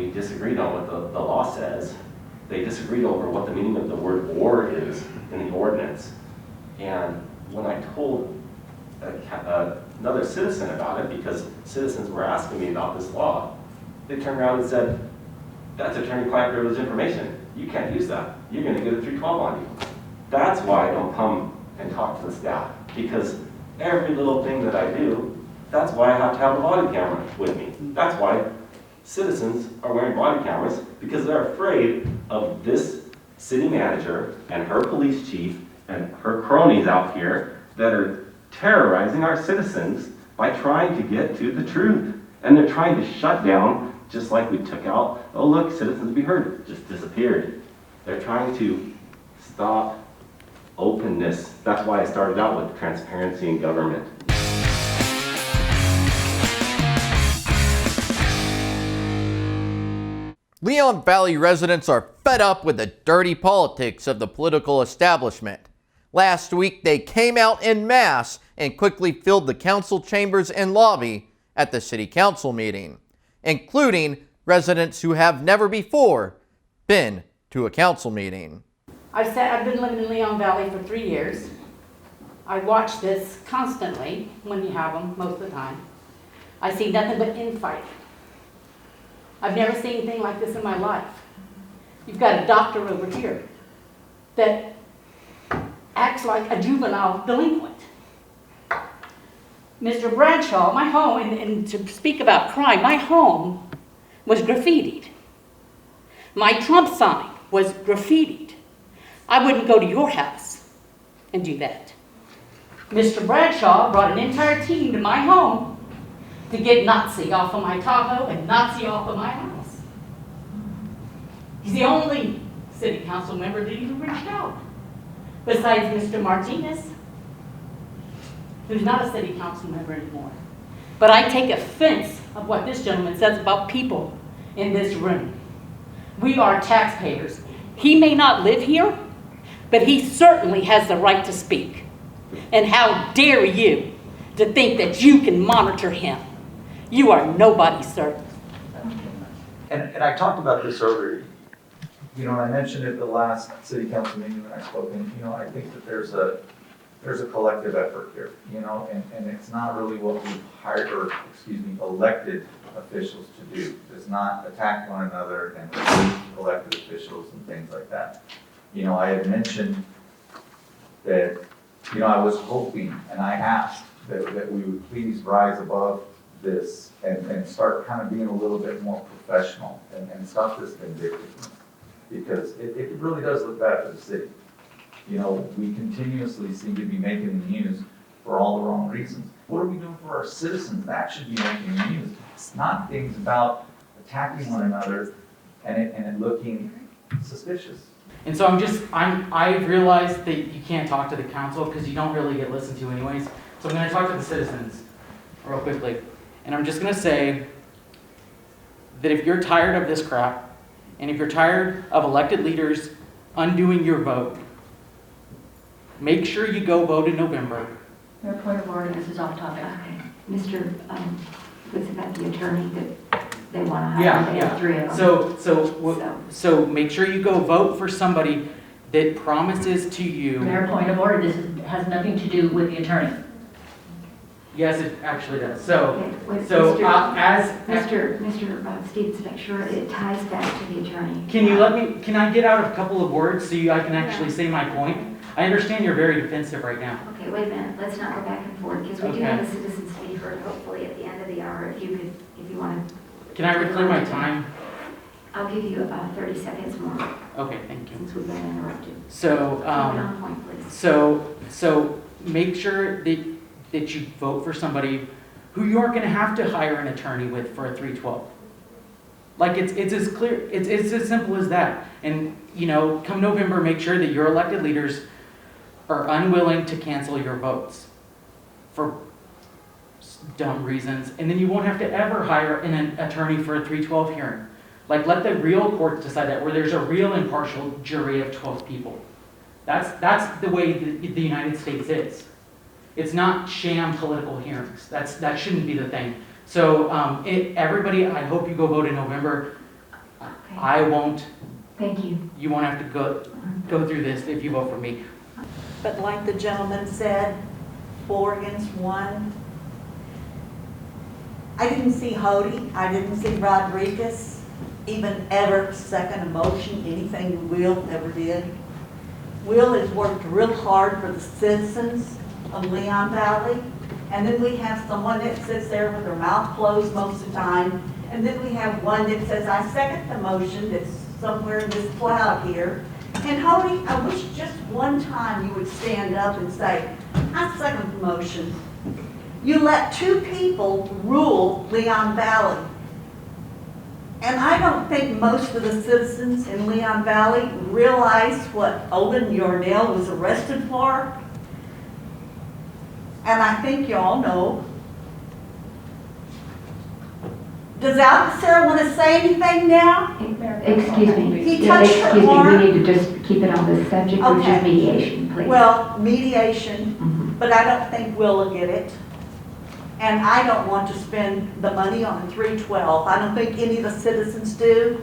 we disagreed on what the law says. They disagreed over what the meaning of the word "or" is in the ordinance. And when I told another citizen about it, because citizens were asking me about this law, they turned around and said, "That's attorney-client privilege information. You can't use that. You're going to get a 312 on you." That's why I don't come and talk to the staff, because every little thing that I do, that's why I have to have a body camera with me. That's why citizens are wearing body cameras, because they're afraid of this city manager and her police chief and her cronies out here that are terrorizing our citizens by trying to get to the truth. And they're trying to shut down, just like we took out, oh look, citizens be heard, just disappeared. They're trying to stop openness. That's why I started out with transparency in government. Leon Valley residents are fed up with the dirty politics of the political establishment. Last week, they came out en masse and quickly filled the council chambers and lobby at the city council meeting, including residents who have never before been to a council meeting. I've been living in Leon Valley for 3 years. I watch this constantly when you have them, most of the time. I see nothing but infighting. I've never seen anything like this in my life. You've got a doctor over here that acts like a juvenile delinquent. Mr. Bradshaw, my home, and to speak about crime, my home was graffitied. My Trump sign was graffitied. I wouldn't go to your house and do that. Mr. Bradshaw brought an entire team to my home to get Nazi off of my Tahoe and Nazi off of my house. He's the only city council member that even reached out, besides Mr. Martinez, who's not a city council member anymore. But I take offense of what this gentleman says about people in this room. We are taxpayers. He may not live here, but he certainly has the right to speak. And how dare you to think that you can monitor him? You are nobody, sir. And I talked about this earlier. You know, I mentioned at the last city council meeting when I spoke, and you know, I think that there's a collective effort here, you know, and it's not really what we've elected officials to do. It's not attack one another and elected officials and things like that. You know, I had mentioned that, you know, I was hoping and I asked that we would please rise above this and start kind of being a little bit more professional and stop this vindictiveness, because it really does look bad for the city. You know, we continuously seem to be making the news for all the wrong reasons. What are we doing for our citizens? That should be making the news. It's not things about attacking one another and it looking suspicious. And so I've realized that you can't talk to the council because you don't really get listened to anyways. So I'm going to talk to the citizens real quickly. And I'm just going to say that if you're tired of this crap, and if you're tired of elected leaders undoing your vote, make sure you go vote in November. Your point of order, this is off topic. Mr. Was about the attorney that they want to hire. They have 3 of them. So make sure you go vote for somebody that promises to you. Mayor, point of order, has nothing to do with the attorney. Yes, it actually does. So, okay, Mr. Stevens, make sure it ties back to the attorney. Can I get out a couple of words so I can actually say my point? I understand you're very defensive right now. Okay, wait a minute. Let's not go back and forth, because we do have a citizens to be heard, hopefully at the end of the hour, if you want to. Can I reclaim my time? I'll give you about 30 seconds more. Okay, thank you. Since we've been interrupted. So, keep it on point, please. So make sure that you vote for somebody who you aren't going to have to hire an attorney with for a 312. Like it's as clear, it's as simple as that. And you know, come November, make sure that your elected leaders are unwilling to cancel your votes for dumb reasons, and then you won't have to ever hire an attorney for a 312 hearing. Like, let the real courts decide that, where there's a real impartial jury of 12 people. That's the way the United States is. It's not sham political hearings. That shouldn't be the thing. So everybody, I hope you go vote in November. Okay. I won't, Thank you. you won't have to go through this if you vote for me. But like the gentleman said, 4 against 1. I didn't see Hody, I didn't see Rodriguez even ever second a motion, anything Will ever did. Will has worked real hard for the citizens of Leon Valley. And then we have someone that sits there with their mouth closed most of the time. And then we have one that says, I second the motion, that's somewhere in this cloud here. And Hody, I wish just one time you would stand up and say, I second the motion. You let 2 people rule Leon Valley. And I don't think most of the citizens in Leon Valley realize what Olin Yarnell was arrested for. And I think you all know. Does Sarah want to say anything now? Excuse me. He touched her Excuse me, arm. we need to just keep it on this subject, which Okay. is mediation, please. Well, mediation, Mhm. but I don't think Will get it. And I don't want to spend the money on 312. I don't think any of the citizens do.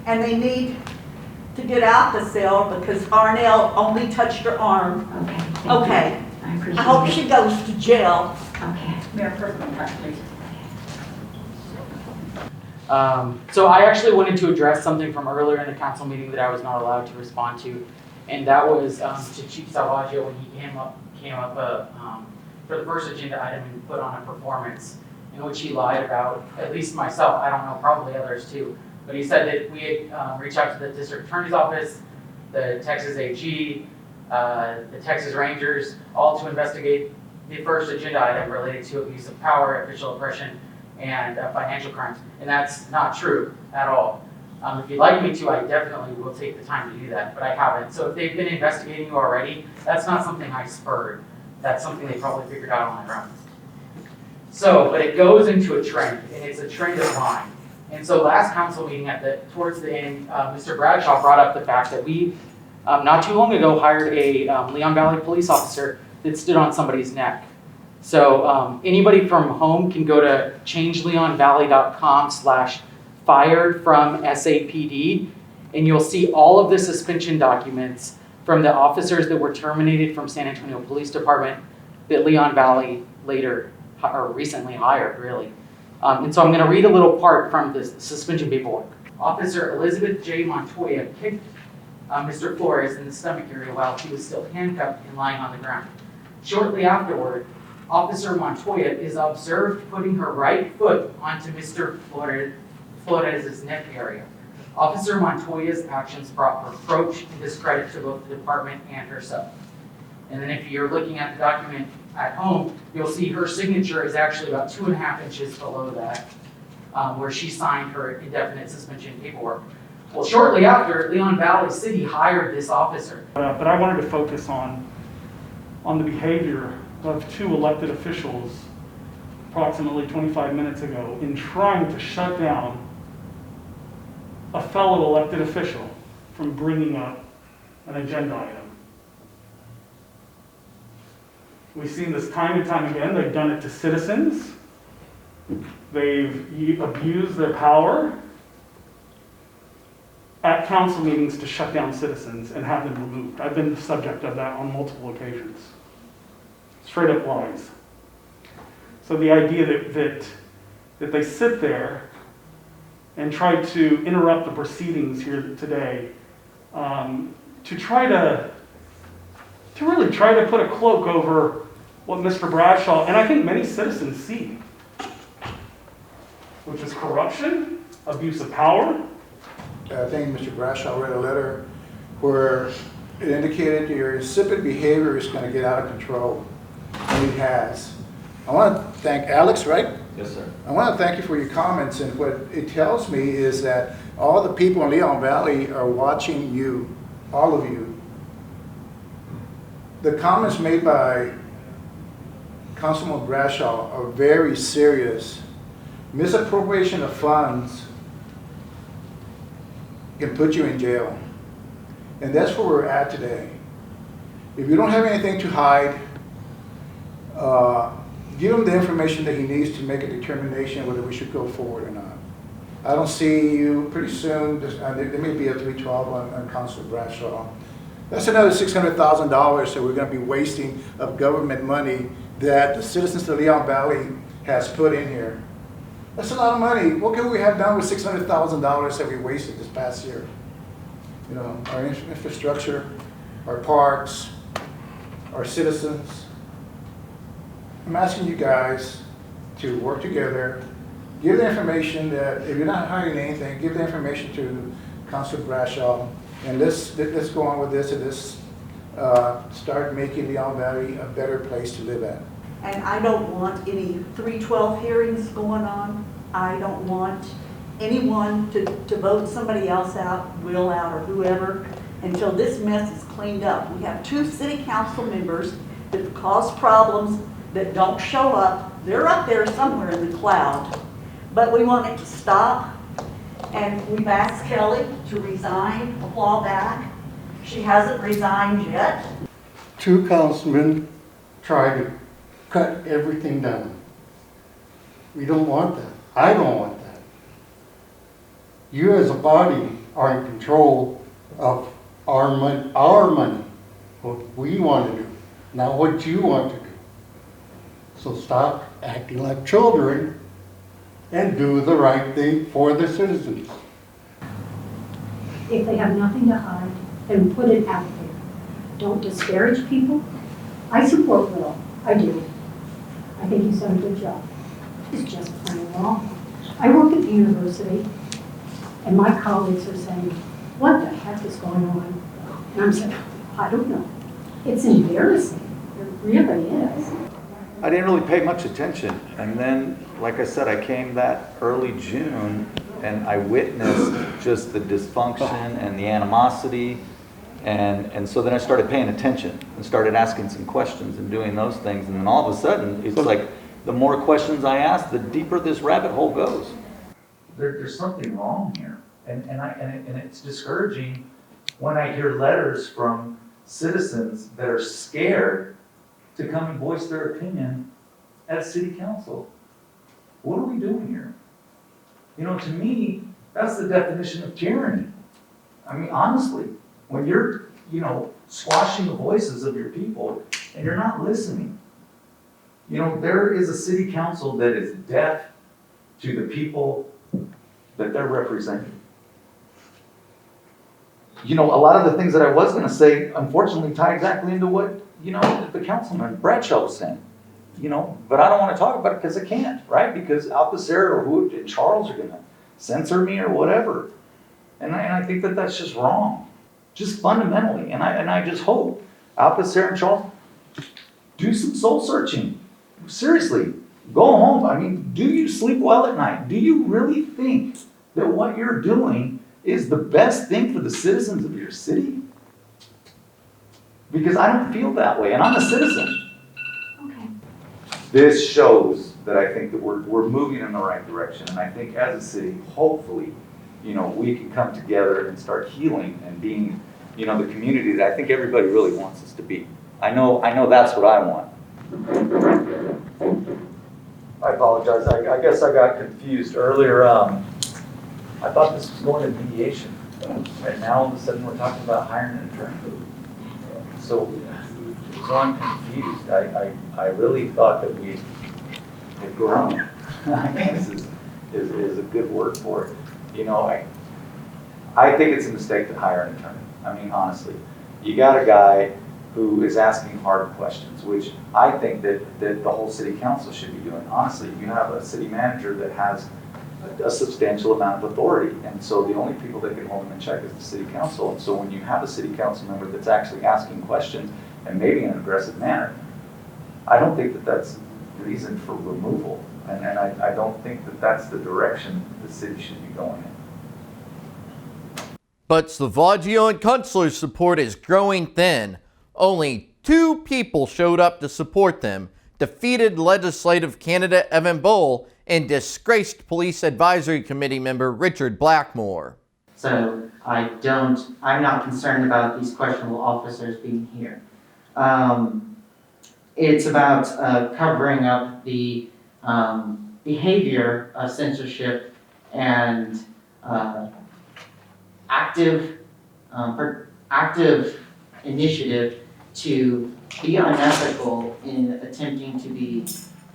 And they need to get out the cell because Arnell only touched her arm. Okay. thank you. Okay. I appreciate I hope it. she goes to jail. Okay. Mayor Kirkland, please. So I actually wanted to address something from earlier in the council meeting that I was not allowed to respond to, and that was to Chief Salvaggio when he came up for the first agenda item and put on a performance in which he lied about, at least myself, I don't know, probably others too, but he said that we had reached out to the district attorney's office, the Texas AG, the Texas Rangers, all to investigate the first agenda item related to abuse of power, official oppression, and financial crimes. And that's not true at all. If you'd like me to, I definitely will take the time to do that, but I haven't. So if they've been investigating you already, that's not something I spurred. That's something they probably figured out on their own. So, but it goes into a trend, and it's a trend of lying. And so last council meeting towards the end, Mr. Bradshaw brought up the fact that we, not too long ago, hired a Leon Valley police officer that stood on somebody's neck. So anybody from home can go to changeleonvalley.com/fired from SAPD, and you'll see all of the suspension documents from the officers that were terminated from San Antonio Police Department that Leon Valley later, or recently hired, really. And so I'm going to read a little part from the suspension paperwork. Officer Elizabeth J. Montoya kicked Mr. Flores in the stomach area while he was still handcuffed and lying on the ground. Shortly afterward, Officer Montoya is observed putting her right foot onto Mr. Flores' neck area. Officer Montoya's actions brought reproach and discredit to both the department and herself. And then if you're looking at the document at home, you'll see her signature is actually about 2.5 inches below that, where she signed her indefinite suspension paperwork. Well, shortly after, Leon Valley City hired this officer. But I wanted to focus on the behavior of 2 elected officials approximately 25 minutes ago in trying to shut down a fellow elected official from bringing up an agenda item. We've seen this time and time again. They've done it to citizens. They've abused their power at council meetings to shut down citizens and have them removed. I've been the subject of that on multiple occasions. Straight up lies. So the idea that they sit there and try to interrupt the proceedings here today, to really try to put a cloak over what Mr. Bradshaw, and I think many citizens see, which is corruption, abuse of power. I think Mr. Bradshaw read a letter where it indicated your insipid behavior is going to get out of control, and it has. I want to thank Alex, right? Yes, sir. I want to thank you for your comments, and what it tells me is that all the people in Leon Valley are watching you, all of you. The comments made by Councilman Bradshaw are very serious. Misappropriation of funds can put you in jail. And that's where we're at today. If you don't have anything to hide, give him the information that he needs to make a determination whether we should go forward or not. I don't see you pretty soon, there may be a 312 on Council Bradshaw. That's another $600,000 that we're gonna be wasting of government money that the citizens of Leon Valley has put in here. That's a lot of money. What could we have done with $600,000 that we wasted this past year? You know, our infrastructure, our parks, our citizens. I'm asking you guys to work together, give the information that, if you're not hiring anything, give the information to Councilor Bradshaw, and let's go on with this and let's start making Leon Valley a better place to live at. And I don't want any 312 hearings going on. I don't want anyone to vote somebody else out, Will out, or whoever, until this mess is cleaned up. We have 2 city council members that cause problems that don't show up. They're up there somewhere in the cloud. But we want it to stop. And we've asked Kelly to resign a while back. She hasn't resigned yet. 2 councilmen try to cut everything down. We don't want that. I don't want that. You as a body are in control of our money, what we want to do, not what you want to do. So stop acting like children and do the right thing for the citizens. If they have nothing to hide, then put it out there. Don't disparage people. I support Will, I do. I think he's done a good job. It's just plain wrong. I work at the university, and my colleagues are saying, what the heck is going on? And I'm saying, I don't know. It's embarrassing. It really is. I didn't really pay much attention. And then, like I said, I came that early June and I witnessed just the dysfunction and the animosity. And so then I started paying attention and started asking some questions and doing those things. And then all of a sudden, it's like the more questions I ask, the deeper this rabbit hole goes. There's something wrong here. And it's discouraging when I hear letters from citizens that are scared to come and voice their opinion at city council. What are we doing here? You know, to me, that's the definition of tyranny. I mean, honestly, when you're, squashing the voices of your people and you're not listening. There is a city council that is deaf to the people that they're representing. A lot of the things that I was going to say, unfortunately, tie exactly into what, the councilman Bradshaw was saying. But I don't want to talk about it because I can't, right? Because Alcacer or Charles are going to censor me or whatever. And I think that that's just wrong. Just fundamentally. And I just hope Alcacer and Charles do some soul searching. Seriously, go home. I mean, do you sleep well at night? Do you really think that what you're doing is the best thing for the citizens of your city? Because I don't feel that way, and I'm a citizen. Okay. This shows that I think that we're moving in the right direction, and I think as a city, hopefully, we can come together and start healing and being, the community that I think everybody really wants us to be. I know that's what I want. I apologize. I guess I got confused earlier. I thought this was going to mediation, and now all of a sudden we're talking about hiring an attorney. So I'm confused. I really thought that we had grown. I guess is a good word for it. I think it's a mistake to hire an attorney. I mean, honestly, you got a guy who is asking hard questions, which I think that the whole city council should be doing. Honestly, you have a city manager that has a substantial amount of authority, and so the only people that can hold him in check is the city council. And so when you have a city council member that's actually asking questions, and maybe in an aggressive manner, I don't think that that's reason for removal. And I don't think that that's the direction the city should be going in. But Salvaggio and Kunstler's support is growing thin. Only 2 people showed up to support them: defeated legislative candidate Evan Bowl and disgraced Police Advisory Committee member Richard Blackmore. So I'm not concerned about these questionable officers being here. It's about covering up the behavior of censorship and active initiative to be unethical in attempting to be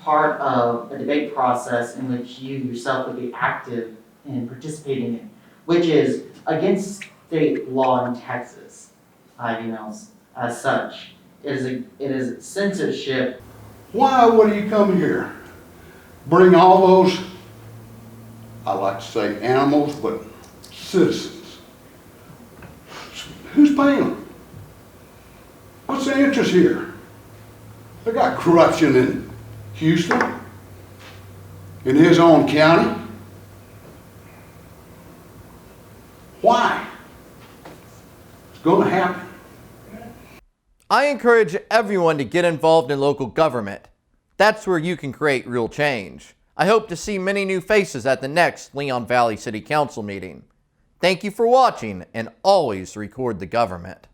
part of a debate process in which you yourself would be active in participating in, which is against state law in Texas. As such, it is censorship. Why would you come here? Bring all those, I like to say animals, but citizens. Who's paying them? What's the interest here? They got corruption in Houston, in his own county. Why? It's going to happen. I encourage everyone to get involved in local government. That's where you can create real change. I hope to see many new faces at the next Leon Valley City Council meeting. Thank you for watching, and always record the government.